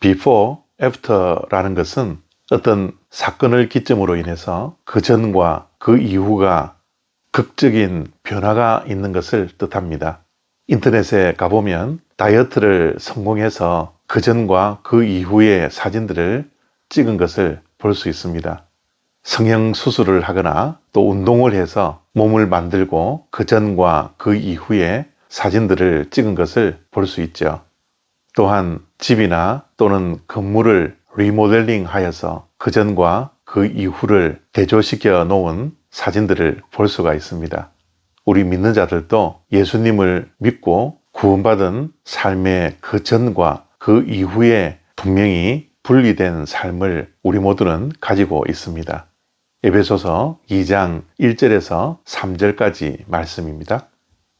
before, after라는 것은 어떤 사건을 기점으로 인해서 그 전과 그 이후가 극적인 변화가 있는 것을 뜻합니다. 인터넷에 가보면 다이어트를 성공해서 그 전과 그 이후의 사진들을 찍은 것을 볼 수 있습니다. 성형수술을 하거나 또 운동을 해서 몸을 만들고 그 전과 그 이후의 사진들을 찍은 것을 볼 수 있죠. 또한 집이나 또는 건물을 리모델링 하여서 그 전과 그 이후를 대조시켜 놓은 사진들을 볼 수가 있습니다. 우리 믿는 자들도 예수님을 믿고 구원받은 삶의 그 전과 그 이후에 분명히 분리된 삶을 우리 모두는 가지고 있습니다. 에베소서 2장 1절에서 3절까지 말씀입니다.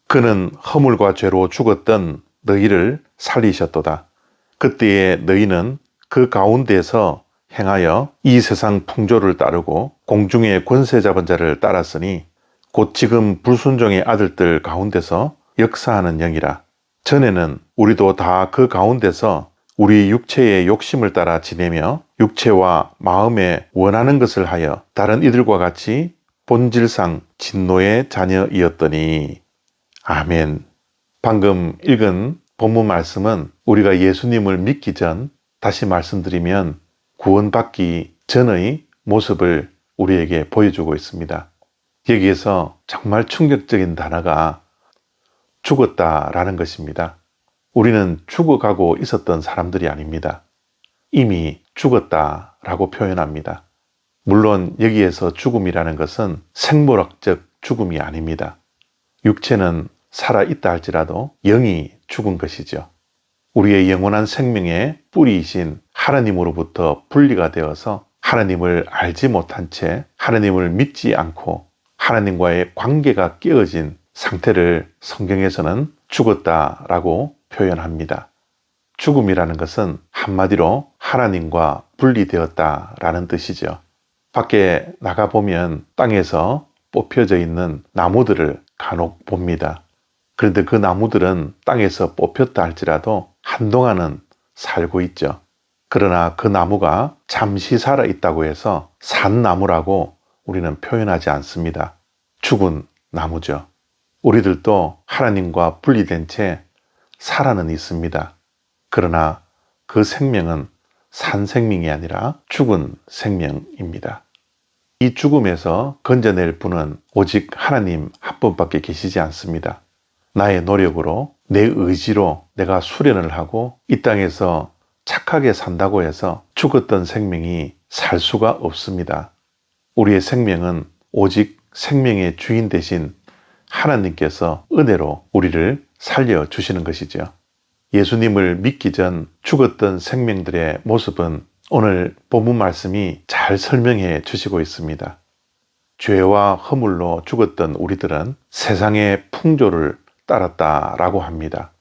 그는 허물과 죄로 죽었던 너희를 살리셨도다. 그때에 너희는 그 가운데서 행하여 이 세상 풍조를 따르고 공중의 권세 잡은 자를 따랐으니 곧 지금 불순종의 아들들 가운데서 역사하는 영이라. 전에는 우리도 다 그 가운데서 우리 육체의 욕심을 따라 지내며 육체와 마음에 원하는 것을 하여 다른 이들과 같이 본질상 진노의 자녀이었더니. 아멘. 방금 읽은 본문 말씀은 우리가 예수님을 믿기 전, 다시 말씀드리면 구원받기 전의 모습을 우리에게 보여주고 있습니다. 여기에서 정말 충격적인 단어가 죽었다라는 것입니다. 우리는 죽어가고 있었던 사람들이 아닙니다. 이미 죽었다라고 표현합니다. 물론 여기에서 죽음이라는 것은 생물학적 죽음이 아닙니다. 육체는 살아있다 할지라도 영이 죽은 것이죠. 우리의 영원한 생명의 뿌리이신 하나님으로부터 분리가 되어서 하나님을 알지 못한 채 하나님을 믿지 않고 하나님과의 관계가 깨어진 상태를 성경에서는 죽었다라고 표현합니다. 죽음이라는 것은 한마디로 하나님과 분리되었다라는 뜻이죠. 밖에 나가보면 땅에서 뽑혀져 있는 나무들을 간혹 봅니다. 그런데 그 나무들은 땅에서 뽑혔다 할지라도 한동안은 살고 있죠. 그러나 그 나무가 잠시 살아있다고 해서 산 나무라고 우리는 표현하지 않습니다. 죽은 나무죠. 우리들도 하나님과 분리된 채 살아는 있습니다. 그러나 그 생명은 산 생명이 아니라 죽은 생명입니다. 이 죽음에서 건져낼 분은 오직 하나님 한 분밖에 계시지 않습니다. 나의 노력으로, 내 의지로 내가 수련을 하고 이 땅에서 착하게 산다고 해서 죽었던 생명이 살 수가 없습니다. 우리의 생명은 오직 생명의 주인 되신 하나님께서 은혜로 우리를 살려주시는 것이죠. 예수님을 믿기 전 죽었던 생명들의 모습은 오늘 본문 말씀이 잘 설명해 주시고 있습니다. 죄와 허물로 죽었던 우리들은 세상의 풍조를 따랐다라고 합니다.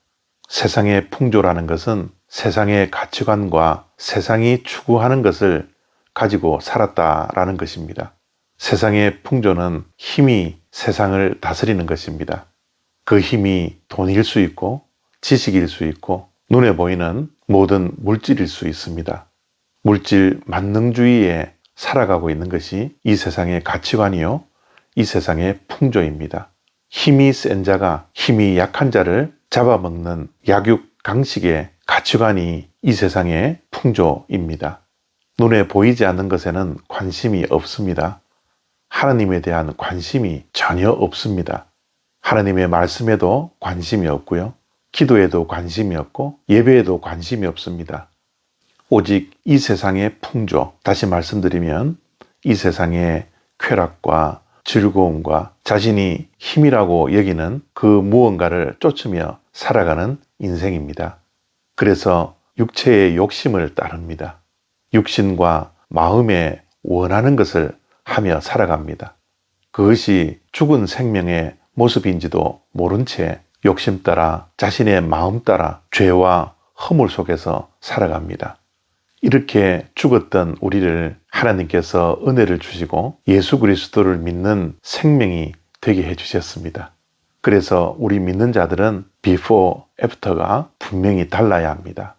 세상의 풍조라는 것은 세상의 가치관과 세상이 추구하는 것을 가지고 살았다라는 것입니다. 세상의 풍조는 힘이 세상을 다스리는 것입니다. 그 힘이 돈일 수 있고 지식일 수 있고 눈에 보이는 모든 물질일 수 있습니다. 물질 만능주의에 살아가고 있는 것이 이 세상의 가치관이요, 이 세상의 풍조입니다. 힘이 센 자가 힘이 약한 자를 잡아먹는 약육강식의 가치관이 이 세상의 풍조입니다. 눈에 보이지 않는 것에는 관심이 없습니다. 하나님에 대한 관심이 전혀 없습니다. 하나님의 말씀에도 관심이 없고요. 기도에도 관심이 없고 예배에도 관심이 없습니다. 오직 이 세상의 풍조, 다시 말씀드리면 이 세상의 쾌락과 즐거움과 자신이 힘이라고 여기는 그 무언가를 쫓으며 살아가는 인생입니다. 그래서 육체의 욕심을 따릅니다. 육신과 마음에 원하는 것을 하며 살아갑니다. 그것이 죽은 생명의 모습인지도 모른 채 욕심 따라 자신의 마음 따라 죄와 허물 속에서 살아갑니다. 이렇게 죽었던 우리를 하나님께서 은혜를 주시고 예수 그리스도를 믿는 생명이 되게 해주셨습니다. 그래서 우리 믿는 자들은 before, after가 분명히 달라야 합니다.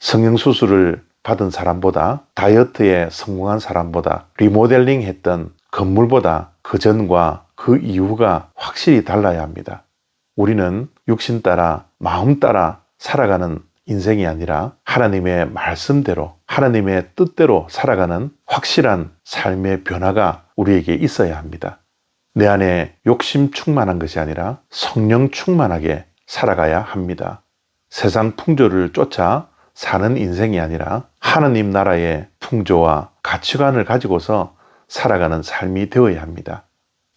성형수술을 받은 사람보다, 다이어트에 성공한 사람보다, 리모델링 했던 건물보다 그 전과 그 이후가 확실히 달라야 합니다. 우리는 육신 따라 마음 따라 살아가는 인생이 아니라 하나님의 말씀대로, 하나님의 뜻대로 살아가는 확실한 삶의 변화가 우리에게 있어야 합니다. 내 안에 욕심 충만한 것이 아니라 성령 충만하게 살아가야 합니다. 세상 풍조를 쫓아 사는 인생이 아니라 하나님 나라의 풍조와 가치관을 가지고서 살아가는 삶이 되어야 합니다.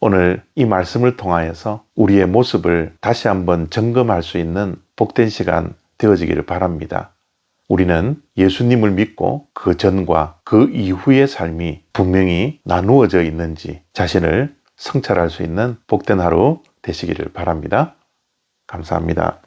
오늘 이 말씀을 통하여서 우리의 모습을 다시 한번 점검할 수 있는 복된 시간 되어지기를 바랍니다. 우리는 예수님을 믿고 그 전과 그 이후의 삶이 분명히 나누어져 있는지 자신을 성찰할 수 있는 복된 하루 되시기를 바랍니다. 감사합니다.